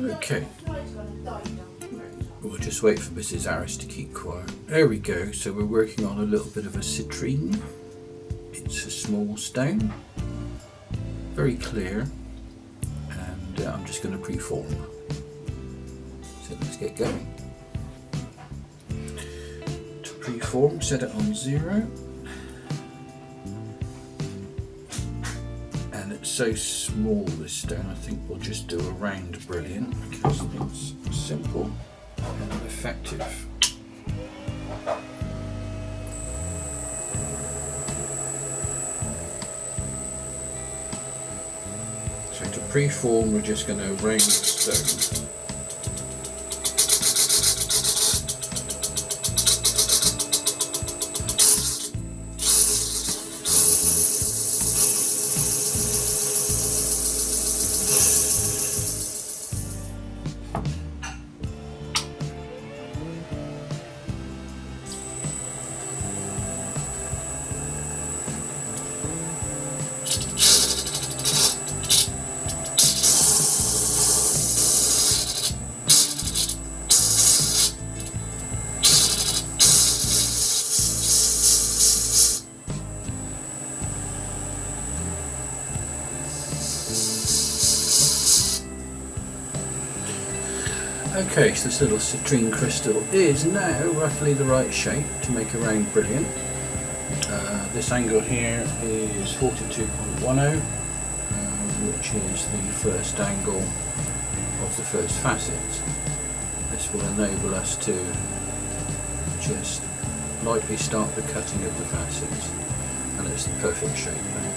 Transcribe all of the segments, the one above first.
Okay, we'll just wait for Mrs. Harris to keep quiet. There we go, so we're working on a little bit of a citrine. It's a small stone, very clear, and I'm just going to preform. So let's get going. To preform, set it on 0. And it's so small, this stone, I think we'll just do a round brilliant because it's simple and effective. So to preform, we're just going to round the stone. 'Okay, so this little citrine crystal is now roughly the right shape to make a round brilliant. This angle here is 42.10, which is the first angle of the first facet. This will enable us to just lightly start the cutting of the facets, and it's the perfect shape now.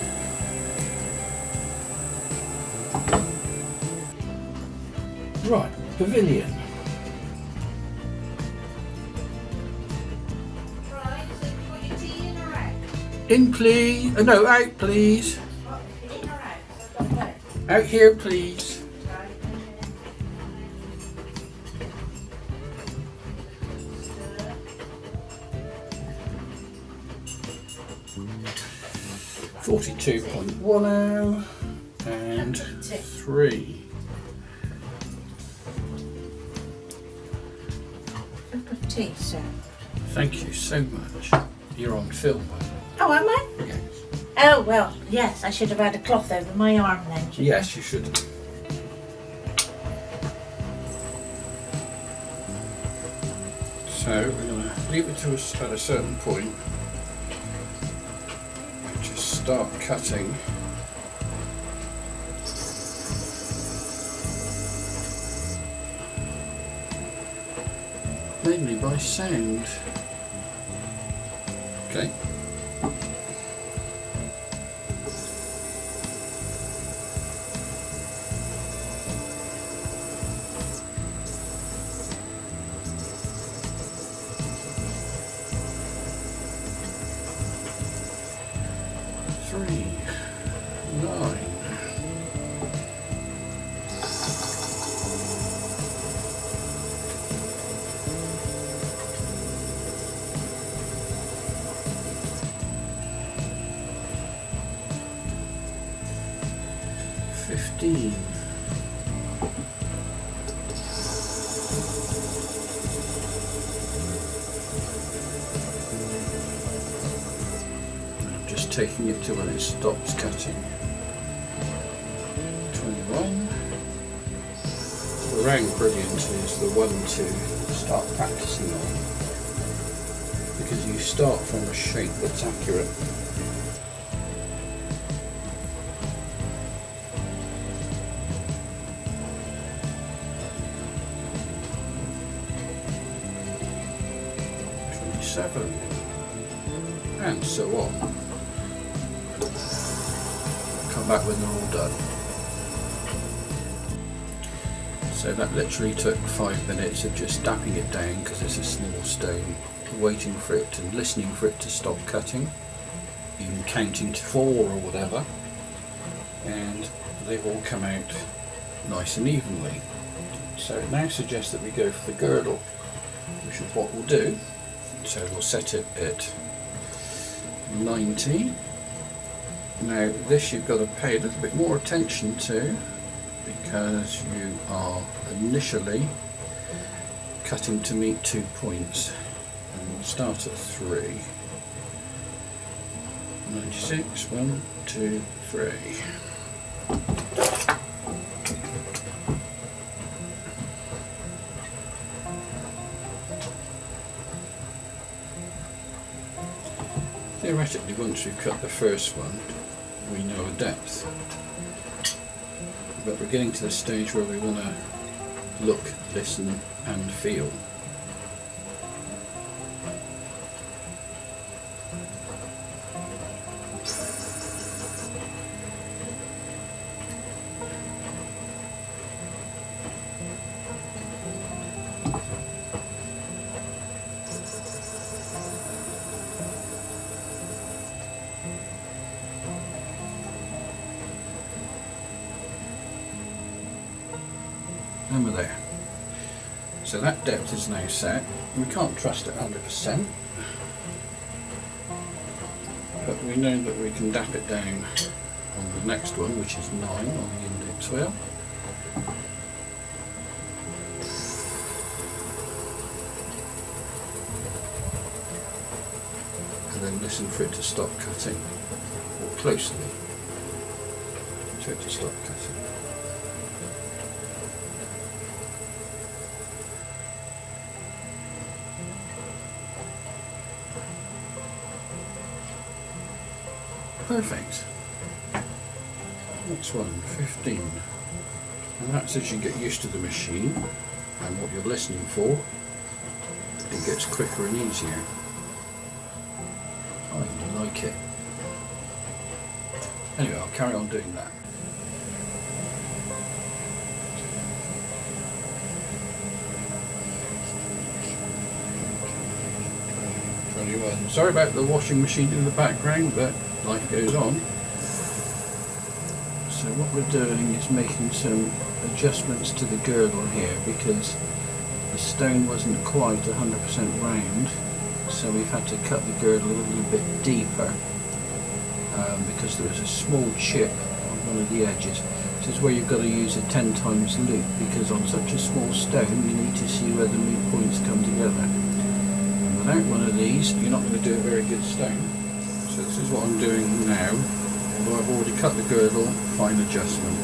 Right, pavilion. Right, so put your tea in or out? In please, no, out please. What, in or out? So I've got both. Out here please. Right, Stir. 42.10 and 3. Cup of tea, sir. Thank you so much. You're on film, by the way. Oh, am I? Yes. Oh, well, yes, I should have had a cloth over my arm then, shouldn't I? Yes, you should. So we're going to leave it to us at a certain point. Just start cutting. Mainly by sound. Okay. Three, 9. I'm just taking it to when it stops cutting. 21. The round brilliant is the one to start practicing on, because you start from a shape that's accurate. And so on. Come back when they're all done. So that literally took 5 minutes of just dapping it down because it's a small stone, waiting for it and listening for it to stop cutting, even counting to 4 or whatever, and they've all come out nice and evenly. So it now suggests that we go for the girdle, which is what we'll do. So we'll set it at 90. Now this you've got to pay a little bit more attention to, because you are initially cutting to meet 2 points, and we'll start at 3. 96, 1, 2, 3. Theoretically, once we've cut the first one, we know a depth. But we're getting to the stage where we want to look, listen and feel. And we're there. So that depth is now set. We can't trust it 100%, but we know that we can dap it down on the next one, which is 9 on the index wheel. And then listen for it to stop cutting, or closely to it to stop cutting. Perfect. Next one, 15. And that's as you get used to the machine and what you're listening for, it gets quicker and easier. I like it. Anyway, I'll carry on doing that. Sorry about the washing machine in the background, but life goes on. So what we're doing is making some adjustments to the girdle here because the stone wasn't quite 100% round, so we've had to cut the girdle a little bit deeper because there was a small chip on one of the edges. This is where you've got to use a 10 times loop, because on such a small stone you need to see where the loop points come together. Without one of these, you're not going to do a very good stone. So this is what I'm doing now, although I've already cut the girdle, fine adjustment.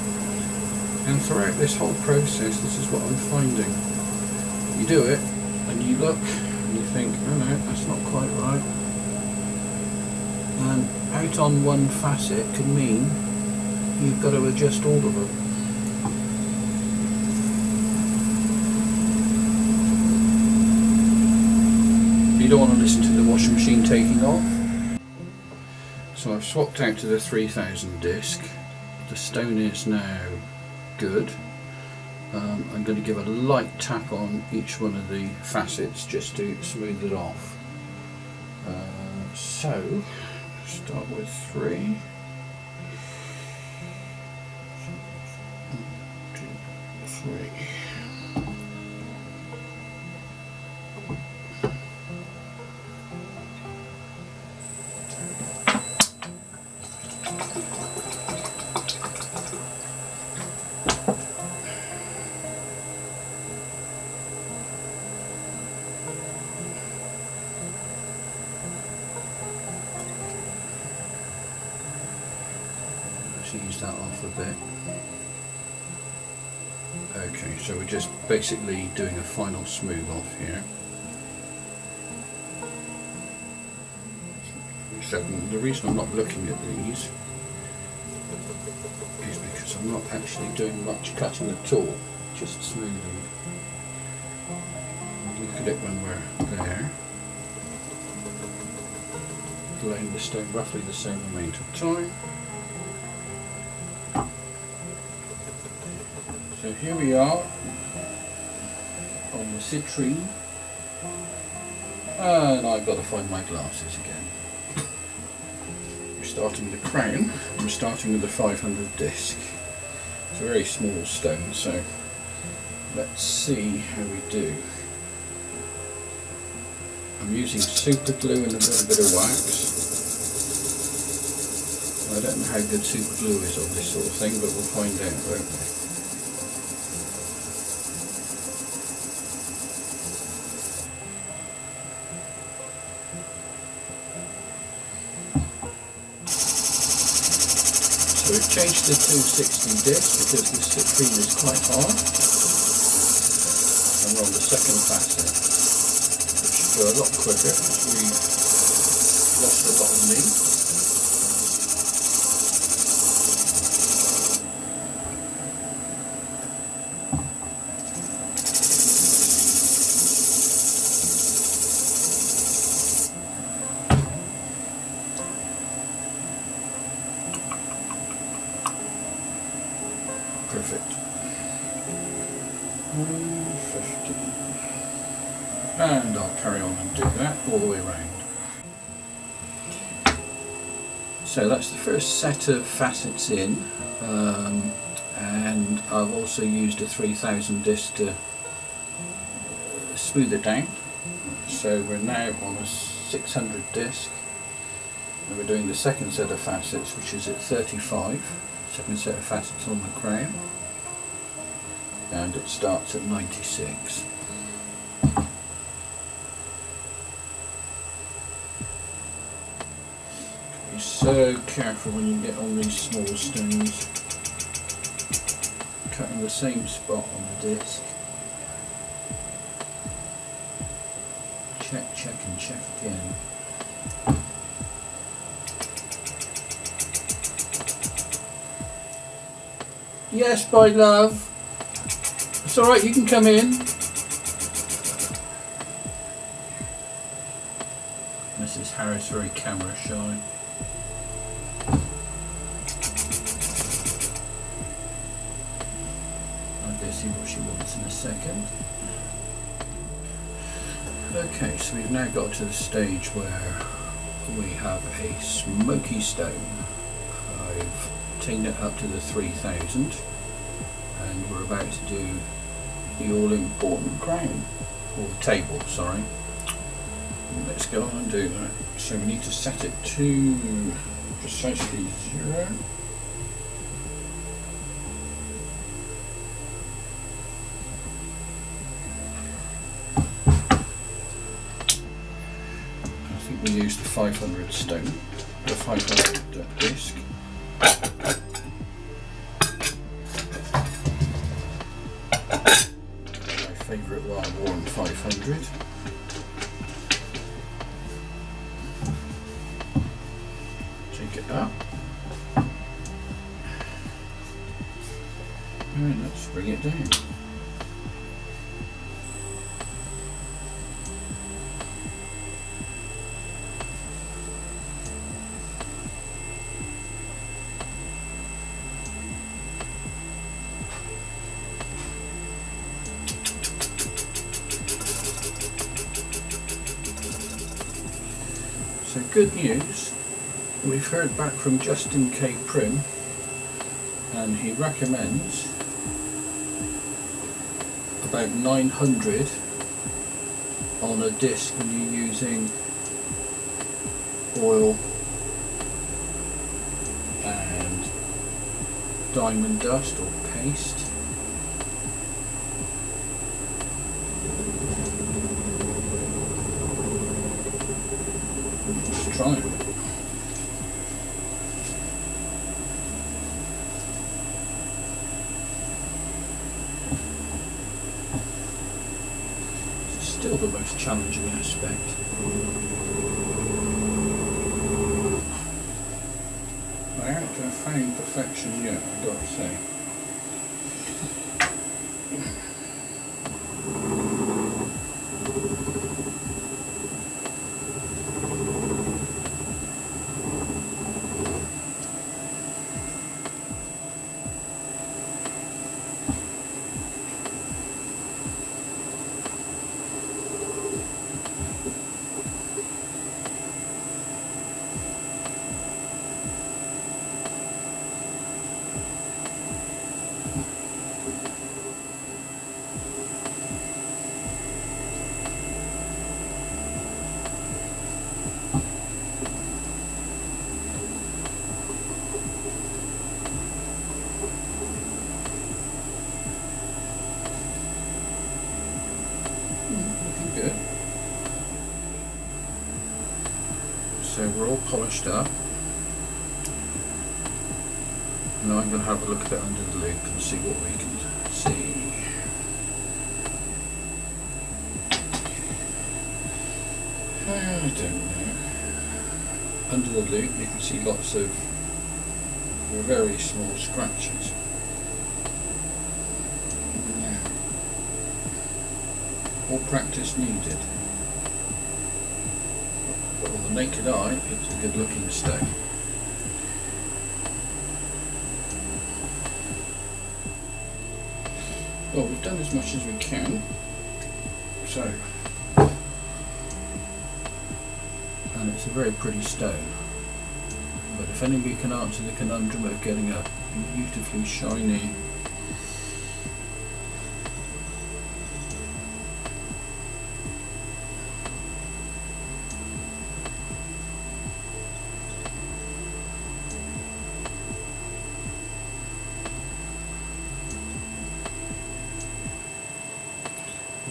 And throughout this whole process, this is what I'm finding. You do it, and you look, and you think, oh no, that's not quite right. And out on one facet could mean you've got to adjust all of them. You don't want to listen to the washing machine taking off. So I've swapped out to the 3000 disc. The stone is now good. I'm going to give a light tap on each one of the facets just to smooth it off. So start with 3. 1, 2, 3. Ease that off a bit. Okay, so we're just basically doing a final smooth off here. The reason I'm not looking at these is because I'm not actually doing much cutting at all, just smoothing. Look at it when we're there. Laying the stone roughly the same amount of time. So here we are on the citrine, and I've got to find my glasses again. We're starting with the crown, we're starting with the 500 disc. It's a very small stone, so let's see how we do. I'm using super glue and a little bit of wax. I don't know how good super glue is on this sort of thing, but we'll find out, won't we? So we've changed to 260 disc because the citrine is quite hard, and we're on the second facet, which should go a lot quicker because we lost a lot of meat. Perfect. 150. And I'll carry on and do that all the way around. So that's the first set of facets in, and I've also used a 3000 disc to smooth it down. So we're now on a 600 disc, and we're doing the second set of facets, which is at 35. Second set of facets on the crown, and it starts at 96. Be so careful when you get on these small stones, cutting the same spot on the disc. Check, check and check again. Yes, my love. It's alright, you can come in. Mrs. Harris very camera shy. I'll go see what she wants in a second. Okay, so we've now got to the stage where we have a smoky stone. I've taken it up to the 3000, and we're about to do the all-important crown, or table, sorry. Let's go on and do that. So we need to set it to precisely 0. I think we used the 500 stone, the 500 disc. Favourite well-worn 500. Take it up. And let's bring it down. So good news, we've heard back from Justin K. Prim, and he recommends about 900 on a disc when you're using oil and diamond dust or paste. Let's try it. It's still the most challenging aspect. I haven't found perfection yet, I've got to say. Looking good. So we're all polished up. Now I'm going to have a look at it under the loupe and see what we can see. I don't know. Under the loupe you can see lots of very small scratches. All practice needed. But with the naked eye, it's a good looking stone. Well, we've done as much as we can. So, and it's a very pretty stone. But if anybody can answer the conundrum of getting a beautifully shiny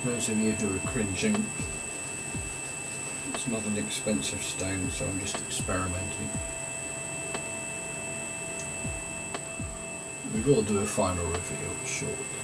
for those of you who are cringing, it's not an expensive stone, so I'm just experimenting. We will do a final reveal shortly.